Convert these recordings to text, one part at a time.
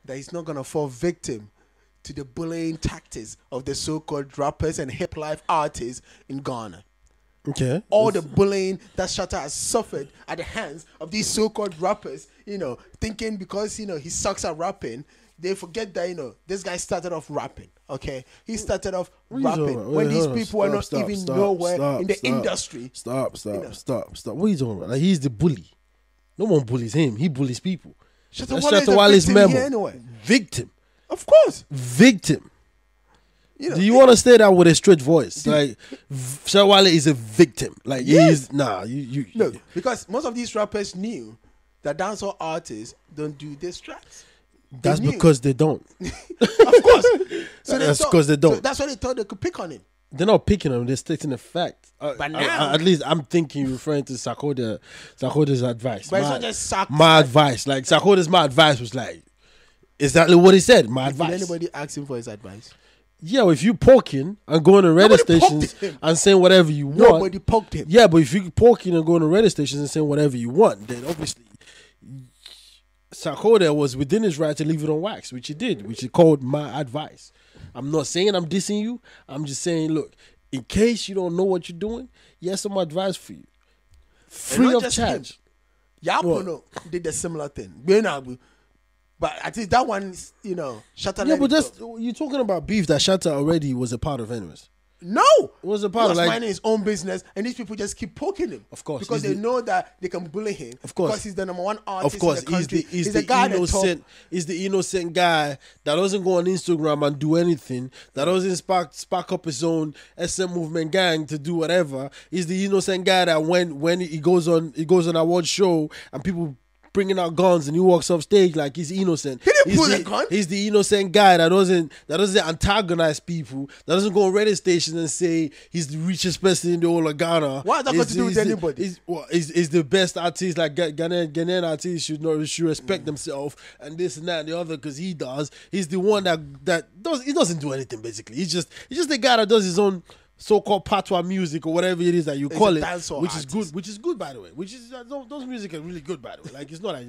that he's not gonna fall victim to the bullying tactics of the so-called rappers and hip life artists in Ghana. Okay. All the bullying that Shatta has suffered at the hands of these so-called rappers, thinking because, he sucks at rapping, they forget that, this guy started off rapping, okay? He started off rapping when these people are not even nowhere in the industry. Stop. What are you talking about? Like, he's the bully. No one bullies him. He bullies people. Shatta Wale is a victim here anyway. Victim. Of course. Victim. Do you want to say that with a straight voice? Like, Shatta Wale is a victim. Like, he's no, because most of these rappers knew that dancehall artists don't do diss tracks. That's because they don't. Of course. That's because they don't. So that's why they thought they could pick on him. They're not picking on him. They're stating a fact. But now, at least I'm thinking you're referring to Sarkodie's advice. But it's not just Sark. My advice. Like, Sarkodie's my advice was like exactly what he said. My advice. Did anybody ask him for his advice? Yeah, well, if you poking and going to radio stations and saying whatever you want. Nobody poked him. Yeah, but if you poking and going to radio stations and saying whatever you want, then obviously Sarkodie was within his right to leave it on wax, which he did, which he called my advice. I'm not saying I'm dissing you. I'm just saying, look, in case you don't know what you're doing, here's some advice for you. Free of charge. Yaa Pono did a similar thing. But I think that one, Shatta. Yeah, but you're talking about beef that Shatta already was a part of anyways. No, it was a part of minding his own business, and these people just keep poking him. Of course, because they know that they can bully him. Of course, because he's the #1 artist. Of course, in the country. he's the innocent guy that doesn't go on Instagram and do anything. That doesn't spark up his own SM movement gang to do whatever. He's the innocent guy that when he goes on award show and people bringing out guns and he walks off stage like he's innocent. He didn't pull a gun. He's the innocent guy that doesn't antagonize people, that doesn't go on radio stations and say he's the richest person in the whole of Ghana. What has that got to do with anybody? He's the best artist. Like Ghanaian artists should respect themselves and this and that and the other because he does. He's the one he doesn't do anything basically. He's just the guy that does his own so-called patois music or whatever it is that you call it, which is good by the way. Which is those music are really good by the way. Like, it's not like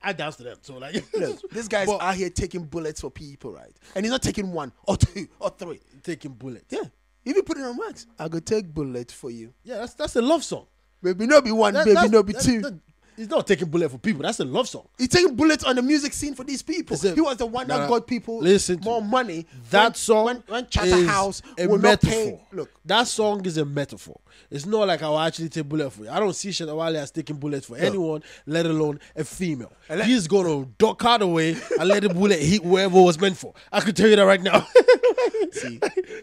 I dance to them. So like, this guy's out here taking bullets for people, right? And he's not taking 1 or 2 or 3. Taking bullets. Yeah, if you put it on wax, I go take bullets for you. Yeah, that's a love song. Maybe not be 1, maybe not be 2. He's not taking bullet for people. That's a love song. He's taking bullets on the music scene for these people. He was the one that got people more money. That song when Chatter House a will metaphor. Not pay. Look, that song is a metaphor. It's not like I'll actually take bullet for you. I don't see Shatta Wale as taking bullets for anyone, let alone a female. He's gonna duck out away and let the bullet hit whoever it was meant for. I can tell you that right now. See,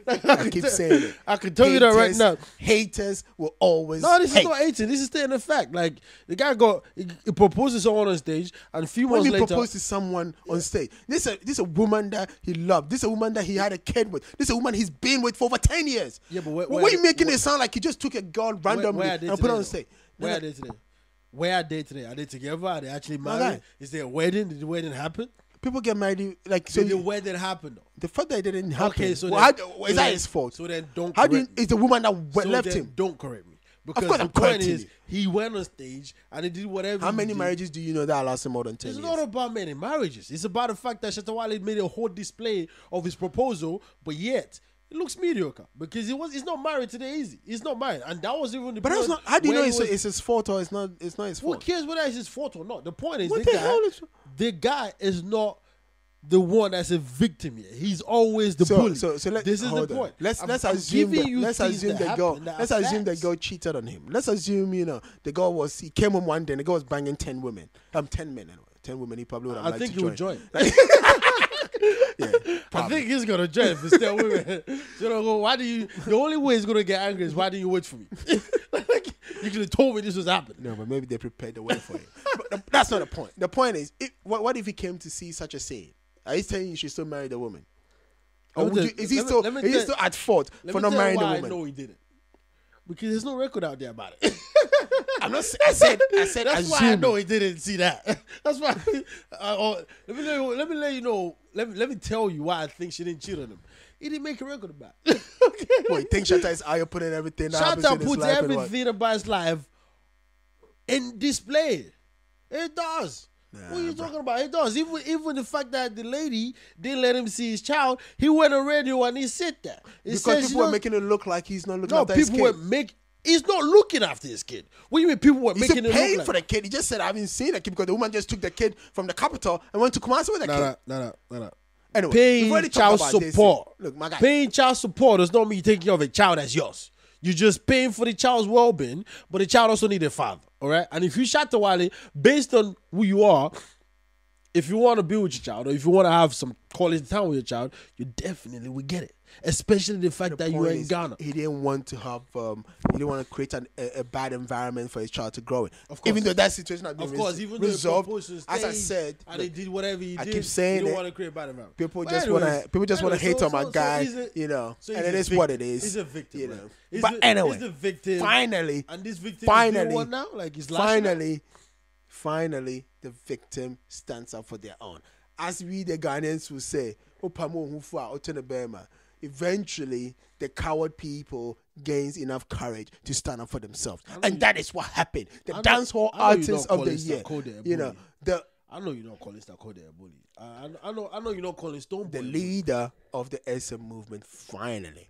I keep saying it. I can tell you that right now. Haters will always. No, this is not hating. This is stating a fact. Like, the guy he proposed to someone on stage, and a few months later, proposed to someone on stage. This is a woman that he loved. This is a woman that he had a kid with. This is a woman he's been with for over 10 years. Yeah, but why are you making it sound like he just took a girl randomly and put her on stage? Where are they today? Where are they today? Are they together? Are they actually married? Okay. Is there a wedding? Did the wedding happen? People get married like so. The wedding happened though. The fact that it didn't happen. Okay, so is that his fault? So then don't. Is the woman that left him? Don't correct me. Because of course, the point is, he went on stage and he did whatever. How many marriages do you know that lasted more than 10 years? It's not about many marriages. It's about the fact that Shatta Wale made a whole display of his proposal, but yet it looks mediocre because he's not married to the Easy. He's not married, and that was even the. But that's not. How do you know it's his fault or it's not? It's not his fault. Who cares whether it's his fault or not? The point is, the guy is not the one that's a victim here. He's always the bully. So this is the point. Let's assume the girl cheated on him. Let's assume the girl he came home one day and the girl was banging 10 women. 10 men anyway. 10 women. He probably would have. I think he would join. Yeah, I think he's gonna join if it's 10 women. So why do you? The only way he's gonna get angry is why do you wait for me? Like, you could have told me this was happening. No, but maybe they prepared the way for it. But that's not the point. The point is, what if he came to see such a scene? Are you saying you should still marry the woman? Or is he still at fault for not marrying the woman? No, he didn't. Because there's no record out there about it. I'm not. I said. That's why I know he didn't see that. That's why. Let me let you know. Let me tell you why I think she didn't cheat on him. He didn't make a record about it. Okay. Well, you think Shatta is out here putting everything? Shatta puts everything about his life in display. It does. What are you talking about? It does. Even the fact that the lady didn't let him see his child, he went on radio and he said that. Because people were making it look like he's not looking after his kid. He's not looking after his kid. What do you mean people were making it look like? He paid for the kid. He just said, I haven't seen the kid because the woman just took the kid from the capital and went to Kumasi with the kid. No. Anyway, paying child support. Look, my guy. Paying child support does not mean you're taking care of a child that's yours. You're just paying for the child's well-being, but the child also needs a father, all right? And if you Shatta Wale, based on who you are, if you want to be with your child or if you want to have some quality time with your child, you definitely will get it. Especially the fact that you're in Ghana. He didn't want to have, he didn't want to create a bad environment for his child to grow in. Of course. Even though that situation has been resolved, as I said, and he did whatever he did. I keep saying he didn't want to create a bad environment. People just want to hate on my guy, you know, and it is what it is. He's a victim, you know. But anyway, he's the victim. Finally, and this victim is doing what now? Like he's finally, the victim stands up for their own. As we the Ghanaians will say, eventually the coward people gains enough courage to stand up for themselves. And that is what happened. The dancehall artist of the year. You know, I know you don't call it Sarkodie a bully. I know you don't call it Stone Boy. The leader of the SM movement finally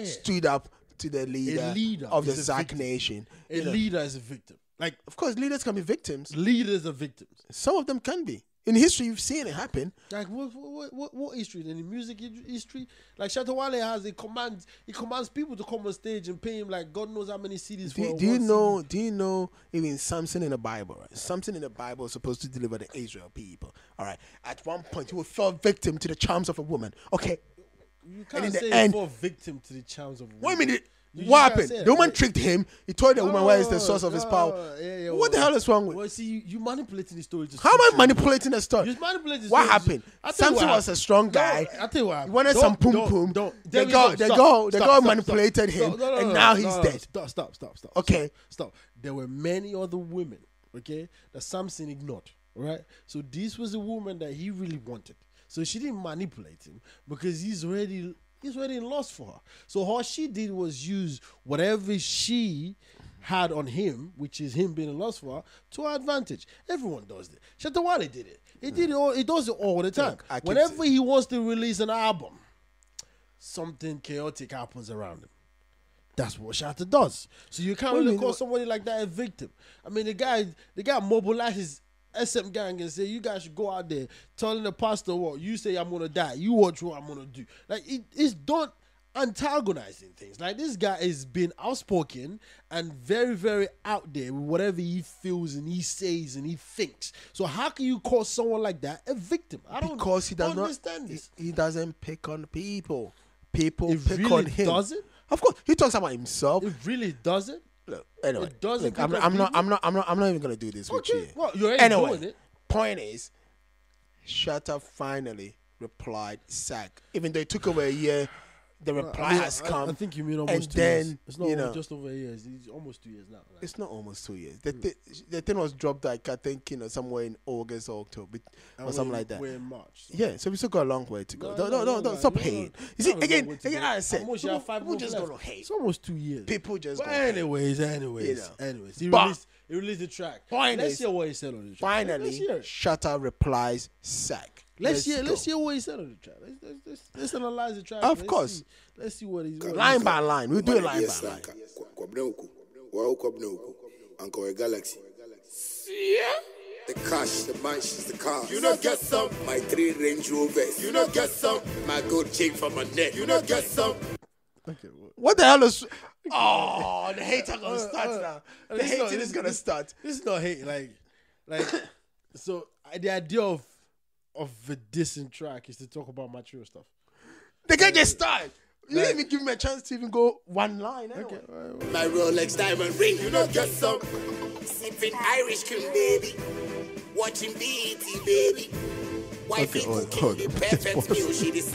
stood up to the leader of the Sark nation. A leader is a victim. Like, of course, leaders can be victims. Leaders are victims. Some of them can be. In history, you've seen it happen. Like what history? In the music history, like Shatta Wale he commands people to come on stage and pay him like God knows how many CDs for. Do you know even Samson in the Bible? Right? Samson in the Bible is supposed to deliver the Israel people. All right. At one point, he fell victim to the charms of a woman. Okay. You can't say he fell victim to the charms of a woman. Wait a minute. What happened? The woman tricked him. He told the woman where is the source of his power. What the hell is wrong with? Well, see, you manipulating the story. How am I manipulating the story? You're manipulating the story. What happened? Samson was a strong guy. I tell you what happened. He wanted some pum. The girl manipulated him, and now he's dead. Stop. Okay. Stop. There were many other women, okay, that Samson ignored, right? So this was a woman that he really wanted. So she didn't manipulate him because he's already in lust for her. So all she did was use whatever she had on him, which is him being in lust for her, to her advantage. Everyone does it. Shatta Wale did it. He did it all. He does it all the time. Whenever he wants to release an album, something chaotic happens around him. That's what Shatta does. So you can't really call somebody like that a victim. I mean, the guy mobilizes SM gang and say, you guys should go out there telling the pastor what you say I'm gonna die. You watch what I'm gonna do. Like it's done antagonizing things. Like this guy has been outspoken and very, very out there with whatever he feels and he says and he thinks. So how can you call someone like that a victim? Because he does not understand this. He doesn't pick on people. People pick really on him. Does it? Of course, he talks about himself. It really doesn't. Look, anyway, it doesn't. Look, I'm not even gonna do this with you. Well, you're already doing it. Point is, Shatta finally replied Sark. Even though it took over a year, the reply has come. I think you mean almost 2 years. It's not just over a year. It's almost 2 years now. Right? It's not almost 2 years. The thing was dropped like I think somewhere in August or October or something like that. We're in March. Yeah, so we still got a long way to go. No, stop hating. You see, again, I said, people just gonna hate. It's almost 2 years. People just. But anyways. He released the track. Let's hear what he said on the track. Finally, Shatta replies Sark. Let's hear what he said on the track. Let's analyze the track. Of course. Let's see what he's line by line. We'll do it line by line. Uncle Galaxy. The cash, the mansions, the cars. You don't get some. My 3 Range Rovers. You don't get some. My gold chain from my neck. You don't get some. Okay, what the hell is? Oh, the hater gonna start now. The hating is gonna start. This is not hate. Like, so the idea of a dissing track is to talk about mature stuff. They can't get started. You didn't even give me a chance to even go one line. Okay. My Rolex diamond ring, you don't get some. Sipping Irish cream, baby. Watching BET, baby. Wifey cooking the perfect meal. She is.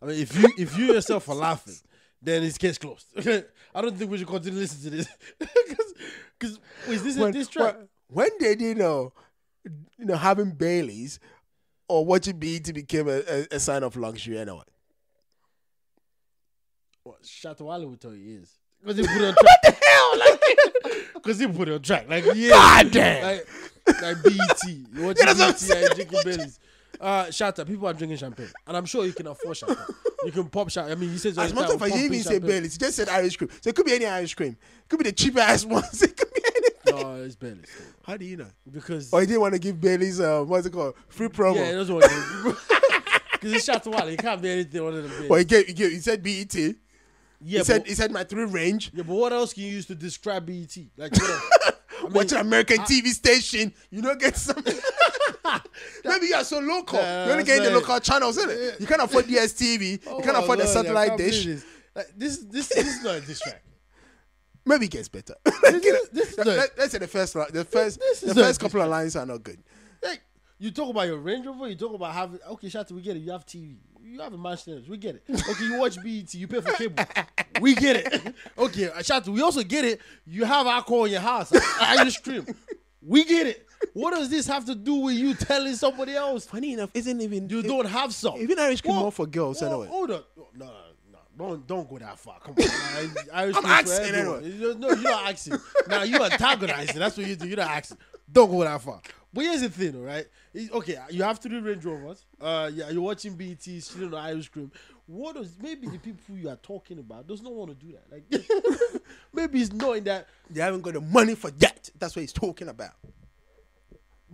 I mean, if you yourself are laughing, then it's case closed. Okay, I don't think we should continue listening to this because is this track? When did having Baileys or watching BET became a sign of luxury anyway? What Shatta Wale would tell you is because they put it on track. What the hell? Because he put it on track. Like, yeah. God damn. Like BET. You watch BET and drinking Baileys. Shatta, people are drinking champagne. And I'm sure you can afford champagne. You can pop champagne. I mean, he says... As a matter of fact, he didn't even say Baileys. He just said Irish cream. So it could be any Irish cream. It could be the cheap ass ones. It could be anything. No, it's Baileys. How do you know? Because... Or he didn't want to give Baileys, what's it called? Free promo. Yeah, he doesn't want to. Because it's Shatta Wale. He can't be anything other than Baileys. Well, he said BET. Yeah, he said my 3 range. Yeah, but what else can you use to describe BET? Like, what else? I mean, watch an American TV station, you don't get something. Maybe you are so local. Yeah, you only get the local channels, isn't it? You can't afford DSTV. Oh, you can't afford the satellite dish. This is not a distract. Maybe it gets better. Let's say the first couple of lines are not good. Like, you talk about your Range Rover, you talk about having... Okay, Shatta, we get it. You have TV. You have a Manchester. We get it. Okay, you watch BET. You pay for cable. We get it. Okay, Shatta, we also get it. You have alcohol in your house. Irish cream. We get it. What does this have to do with you telling somebody else? Funny enough, isn't even... You don't have some. Even Irish cream more for girls anyway. Hold on. No. Don't go that far. Come on. Irish I'm cream asking for everyone. anyway. No, you're not asking. Now, you're antagonizing. That's what you do. You're not asking. Don't go that far. But here's the thing, all right? Okay, you have 3 Range Rovers. Yeah, you're watching BET, stealing Irish cream. What does maybe the people you are talking about does not want to do that? Like, maybe it's knowing that they haven't got the money for that. That's what he's talking about.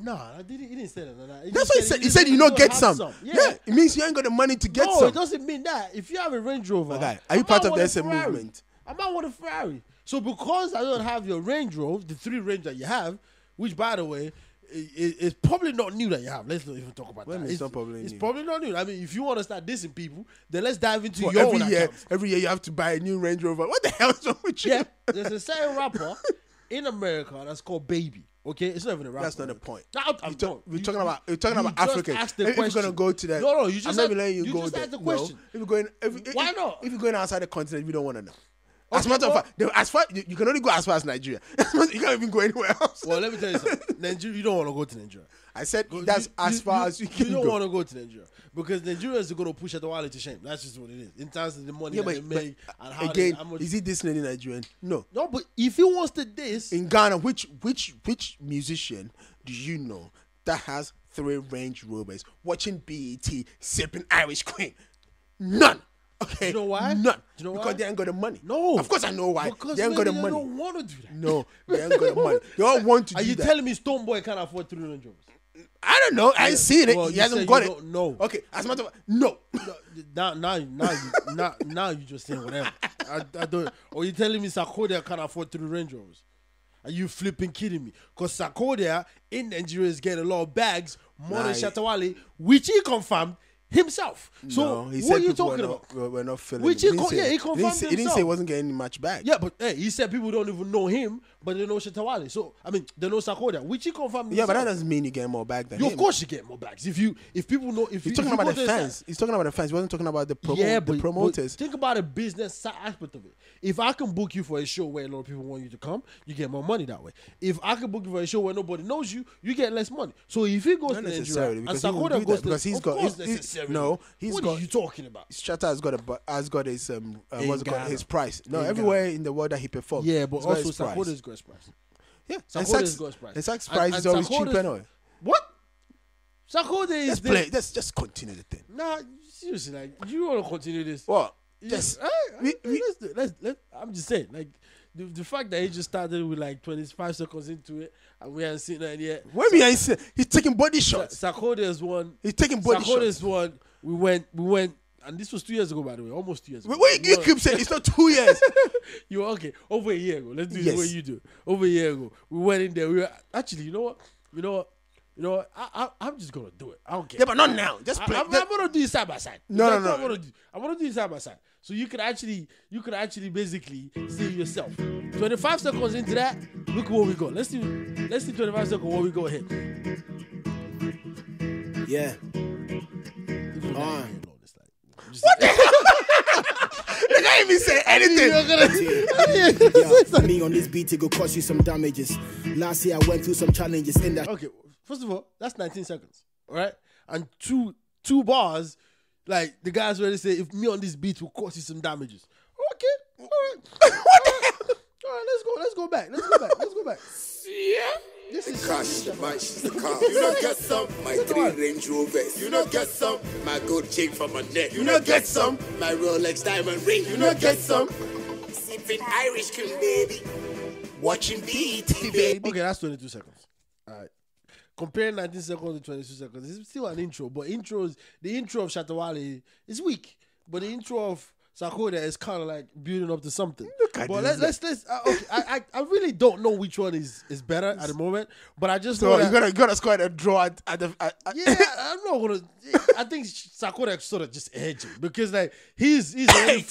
Nah, he didn't say that. That's what he said. He said you don't get some. Yeah, it means you ain't got the money to get some. No, it doesn't mean that. If you have a Range Rover, okay, are you part of the SM movement? I might want a Ferrari. So because I don't have your Range Rover, the 3 Range that you have, which by the way, it's probably not new that you have. Let's not even talk about that. It's probably not new. I mean, if you want to start dissing people, then let's dive into your own account. Every year you have to buy a new Range Rover. What the hell is wrong with you? Yeah, there's a certain rapper in America that's called Baby. Okay, it's not even a rapper. That's not the point. We're talking about African. If you're gonna go to that, no, you just I'm not even letting you go just there. asked the question. No. Why not? If you're going outside the continent, we don't want to know. As a matter of fact, you can only go as far as Nigeria. You can't even go anywhere else. Well, let me tell you something. Nigeria, you don't want to go to Nigeria. I said that's as far as you can go. You don't want to go to Nigeria because Nigeria is going to push Shatta Wale to shame. That's just what it is. In terms of the money that they make and how again, is he dissing any Nigerian? No. No, but if he wants to diss in Ghana, which musician do you know that has 3 Range Rovers, watching BET, sipping Irish cream? None. Okay. You know why? None. You know why? Because they ain't got the money. No. Of course I know why. Because they ain't got the money. They don't want to do that. No, they ain't got the money. They all want to do that. Are you telling me Stonebwoy can't afford 3 Range Rovers? I don't know. I ain't seen it. Well, he hasn't got it. No. Okay. As a matter of fact, no. Now you just saying whatever. I don't. Or you telling me Sarkodie can't afford 3 Range Rovers? Are you flipping kidding me? Because Sarkodie in Nigeria is getting a lot of bags more than Shatta Wale, which he confirmed himself. So no, he what are you talking about? We're not feeling. Which he confirmed himself. He didn't say he wasn't getting much back. Yeah, but hey, he said people don't even know him, but they know Shatta Wale. So I mean, they know Sarkodie, which he confirmed. Yeah, himself. but that doesn't mean you get more back than him. Of course you get more bags. If people know, he's talking about the fans. He's talking about the fans. He wasn't talking about the promoters. But think about the business aspect of it. If I can book you for a show where a lot of people want you to come, you get more money that way. If I can book you for a show where nobody knows you, you get less money. So if he goes to Nigeria and Sarkodie goes to, he's got what are you talking about? Shatta has got his his price. No, everywhere in the world that he performs. Yeah, but also Sarkodie's got his price. Yeah, Sarkodie's got his price. And Sark's price is always cheap anyway. What? Sarkodie is. Let's just continue the thing. Nah, seriously, like you want to continue this? What? Yes. Let's. I'm just saying, like. The fact that he just started with like 25 seconds into it and we haven't seen that yet. When we ain't seen, he's taking body shots. Sarkodie's one. He's taking body shots. Sarkodie's one. We went, and this was 2 years ago, by the way, almost 2 years ago. Wait, you keep saying it's not 2 years. You were okay. Over a year ago. Let's do the way you do. Over a year ago, we went in there. We were actually, you know what? I'm just gonna do it. I don't care. Yeah, but not now. Just play. I'm gonna do it side by side. No. I'm gonna do it side by side. So you could actually basically see yourself. 25 seconds into that, look at what we got. Let's do 25 seconds what we go ahead. Yeah. What the hell? They can't even say anything. Me on this beat, it go cost you some damages. Last year I went through some challenges in that. Okay, first of all, that's 19 seconds, all right? And two bars, like the guys already say, if me on this beat will cost you some damages. Okay, all right. What the hell? all right. Let's go back. Yeah. This is Cash, my she's the car. You don't get some, my 3 Range Rovers. You don't get some, my gold chain from my neck. You don't get some, my Rolex diamond ring. You don't get some. Sipping Irish cream, baby. Watching BET, baby. Okay, that's 22 seconds. All right. Comparing 19 seconds to 22 seconds, it's still an intro, but the intro of Shatta Wale is weak, but the intro of Sarkodie is kind of like building up to something. But let's okay, I really don't know which one is better at the moment, but I just know So you gotta score a draw at the. yeah, I'm not gonna. I think Sarkodie sort of just edging because like he's already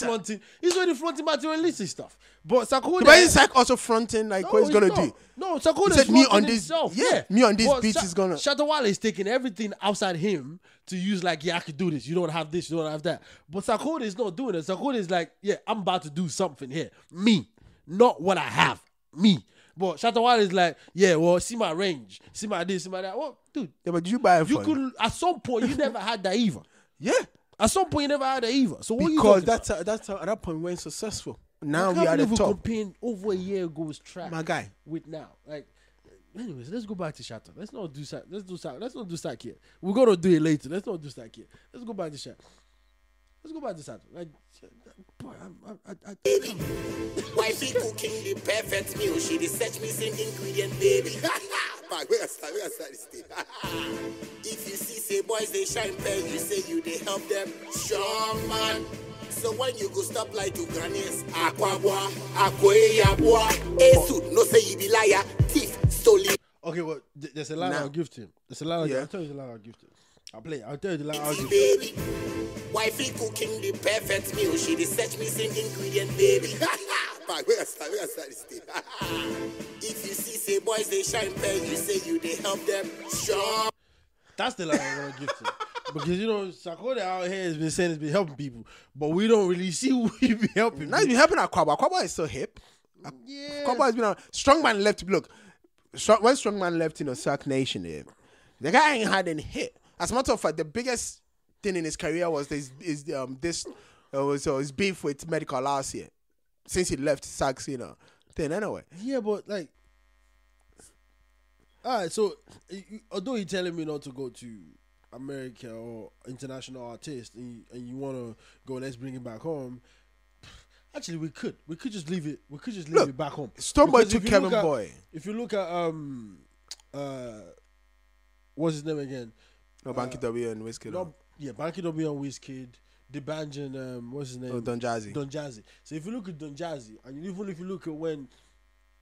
fronting materialistic stuff. But Sarkodie, But is Sark also fronting like what he's gonna do? No, Sarkodie He said is me fronting on this. himself. Yeah, me on this But beat is gonna. Shatta Wale is taking everything outside him to use like, yeah, I could do this. You don't have this. You don't have that. But Sarkodie is not doing it. Sarkodie is like, yeah, I'm about to do something here. Me, not what I have. Me. But Shatta Wale is like, yeah, well, see my range, see my this, see my that. Well, dude, Yeah, but did you buy it you for could him? at some point you never had that either. Yeah, At some point you never had that either. So what because are you that's how, at that point we weren't successful. Now talking we about? are I the can't believe we're top. comparing over a year ago's track My guy. with now. Like, anyways, let's go back to Shatta. Let's not do Sark here. We're gonna do it later. Let's not do Sark here. Let's go back to Shatta. Let's go back to Shatta. Like, boy, Wifey cooking the perfect meal. She research missing ingredient, baby. Back, where I start this thing. If you see, say boys, they shine pen, you say you, they help them. Strong man. So when you go stop like to Ghanaians, Aquabwa, Aquayabwa, Esu, no say you be liar, thief, stolen. okay, well, there's a line Now. I'll give to him. There's a line. Yeah. I'll tell you the line I'll give to him. I'll play it. I'll tell you the line I'll give to him. Baby, wifey cooking the perfect meal. She research missing ingredient, baby. Back, where I start this thing. If you see, say boys, they shine pen, you say you, they help them. Strong. That's the line I'm gonna give to him. Because, you know, Sarkodie out here has been saying he's been helping people, but we don't really see who he be helping. Now he's been helping Aquaba. Aquaba is still hip. Yeah. Aquaba has been on. Strongman left. Look, when Strongman left, Sark Nation, the guy ain't had any hit. As a matter of fact, the biggest thing in his career was his beef with Medical last year. Since he left Sark's, thing anyway. Yeah, but like, all right. So, although you're telling me not to go to America or international artist, and you want to go, let's bring it back home. Actually, we could just leave it. We could just leave it back home. Stoneboy Because took if you Kevin look at- Boy. If you look at what's his name again? No, Banky W and Whiskey. No, yeah, Banky W and Wizkid, the band and what's his name? Oh, Don Jazzy. Don Jazzy. So if you look at Don Jazzy, and even if you look at when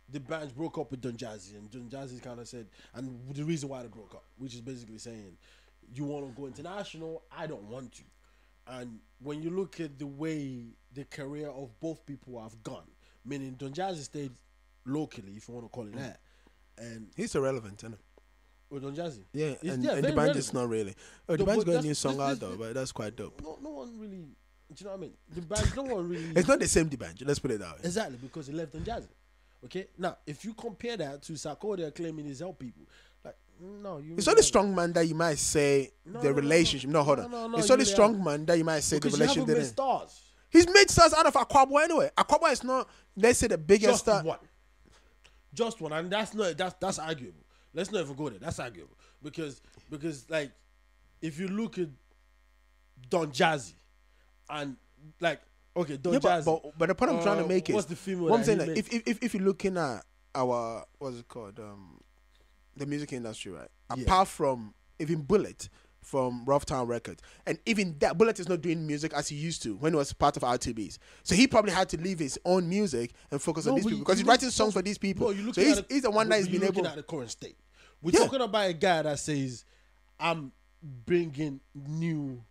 the band broke up with Don Jazzy, and Don Jazzy kind of said, and the reason why they broke up, which is basically saying, you want to go international, I don't want to. And when you look at the way the career of both people have gone, meaning Don Jazzy stayed locally, if you want to call it that, and He's irrelevant, isn't he? with Don Jazzy, Yeah, It's- and very the band relevant. is not really. Oh, the No, band's but got a that's- new song this- out though, but that's quite dope. no one really, do you know what I mean? The band, no one really. It's not the same the band. Let's put it that way. Exactly, because he left on Jazzy. Okay, now if you compare that to Sarkodie claiming he's help people, like no, you. It's not a strong man that you might say the relationship. No, hold on. no, It's you not a really strong man that you might say because the you haven't relationship made didn't. stars. He's made stars out of Aquaba anyway. Aquaba is not, let's say, the biggest star. Just one, and that's arguable. Let's not even go there. That's arguable because like if you look at Don Jazzy and like okay Don Yeah, Jazzy, but the point I'm trying to make is, what's the female what I'm that saying, he like, made? if you're looking at our, what's it called, the music industry, right? Yeah. Apart from even Bullet from Rough Town Records, and even that Bullet is not doing music as he used to when he was part of R2Bs. So he probably had to leave his own music and focus on these people because he's writing songs for these people. So he's the one that has been able. Looking at the current state. We're Yeah. talking about a guy that says, "I'm bringing new."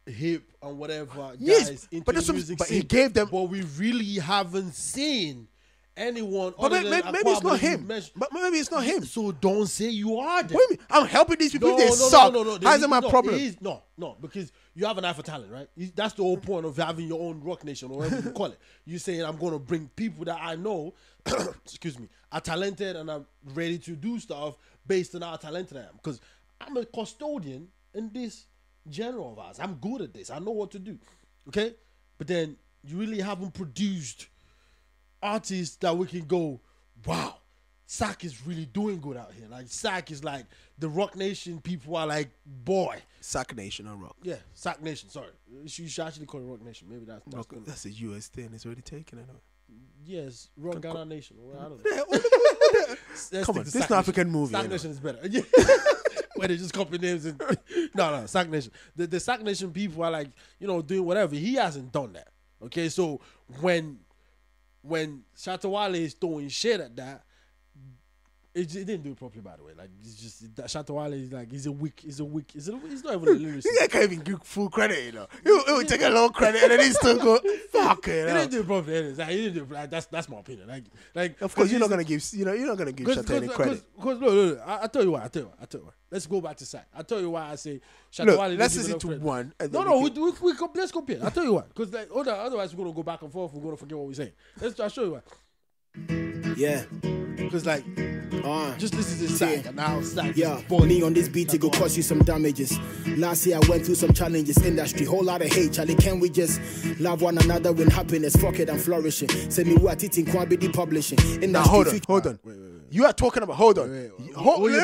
Hip and whatever Yes, guys into but the that's what- music but he scene. gave them- but we really haven't seen anyone. But other maybe than it's not Aquaba him. you mentioned. But maybe it's not him. So don't say you are them. What do you mean? I'm helping these people. They suck. How is it my problem? No, because you have an eye for talent, right? That's the whole point of having your own rock nation or whatever you call it. You saying I'm going to bring people that I know, excuse me, are talented and are ready to do stuff based on how talented I am. Because I'm a custodian in this genre of ours. I'm good at this. I know what to do. Okay, but then you really haven't produced artists that we can go, wow, Sark is really doing good out here. Like Sark is like the Rock Nation people are like, boy. Sark Nation or Rock? Yeah, Sark Nation. Sorry, you should actually call it Rock Nation. Maybe that's Rock, that's a US thing. It's already taken. I know. Yes, Rock Ghana Nation. Well, I don't know. Come on, this is an African movie. Sark Nation is better. Where they just copy names and no, Sark Nation. The Sark Nation people are like, doing whatever. He hasn't done that. Okay, so when Shatta Wale is throwing shit at that, it didn't do it properly, by the way. Like, it's just that Shatta Wale is like, he's not even a lyricist. He can't even give full credit, He would take a long credit and then he still go, fuck it. He didn't do it properly. Like, he didn't do it. Like, that's my opinion. Like, of course, you're not gonna give Shatta any credit. Because look, I tell you why. Let's go back to Sark. I tell you why I say Shatta Wale. Let's listen to one. Let's compare. I tell you why. Because like, otherwise we're gonna go back and forth. We're gonna forget what we're saying. I'll show you why. Yeah. Because like, just listen to Sark and how Sark yeah, is born. me on this beat, it go cost you some damages. Last year I went through some challenges. Industry, whole lot of hate. Charlie, can we just love one another with happiness? Fuck it, I'm flourishing. Send me what it in Quabidi Publishing. Now hold on. Wait. You are talking about. Hold on.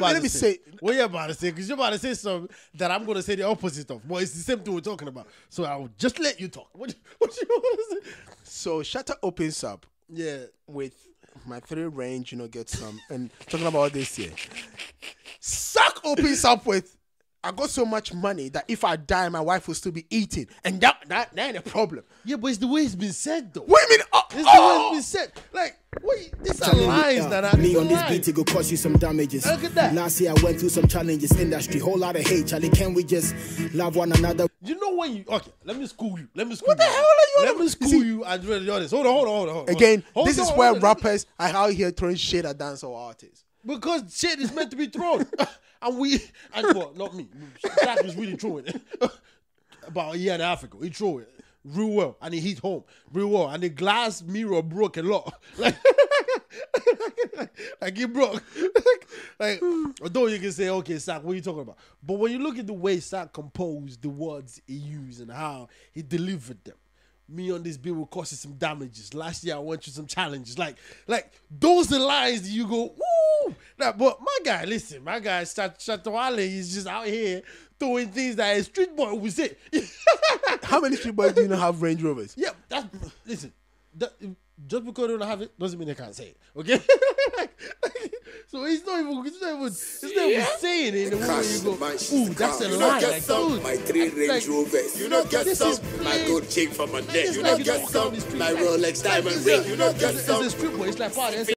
Let me say. What you about to say? Because you're about to say something that I'm going to say the opposite of. But it's the same thing we're talking about. So I'll just let you talk. What you want to say? So Shatta opens up. Yeah. With my 3 range, get some. And talking about this here. Sark opens up with, I got so much money that if I die, my wife will still be eating. And that ain't a problem. Yeah, but it's the way it's been said, though. What do you mean? It's the way it's been said. Like, these are lines that are me on this beat, it go cost you some damages. Look at that. Last year I went through some challenges. Industry, whole lot of hate. Charlie, can we just love one another? You know when you... Okay, let me school you. What the hell are you on? Let me school you and really honest. Hold on. Again, this is where rappers are out here throwing shit at dancehall artists. Because shit is meant to be thrown. And what? Not me. Sark was really throwing it. About a year and a half ago. He threw it real well. And he hit home real well. And the glass mirror broke a lot. Like he broke. Like, although you can say, okay, Sark, what are you talking about? But when you look at the way Sark composed the words he used and how he delivered them, me on this bill will cost you some damages. Last year I went through some challenges. Like those are lines that you go, woo! But my guy, listen, Shatta Wale is just out here throwing things that a street boy would say. How many street boys do you know have Range Rovers? Yeah, just because they don't have it doesn't mean they can't say it. Okay? So he's not even saying it in the way you go, ooh, that's a lie. Like, dude, my 3 Range Rovers. You don't get some, my gold chain from my neck. You don't get some, my Rolex diamond ring. You don't get some. It's a street boy. It's like part of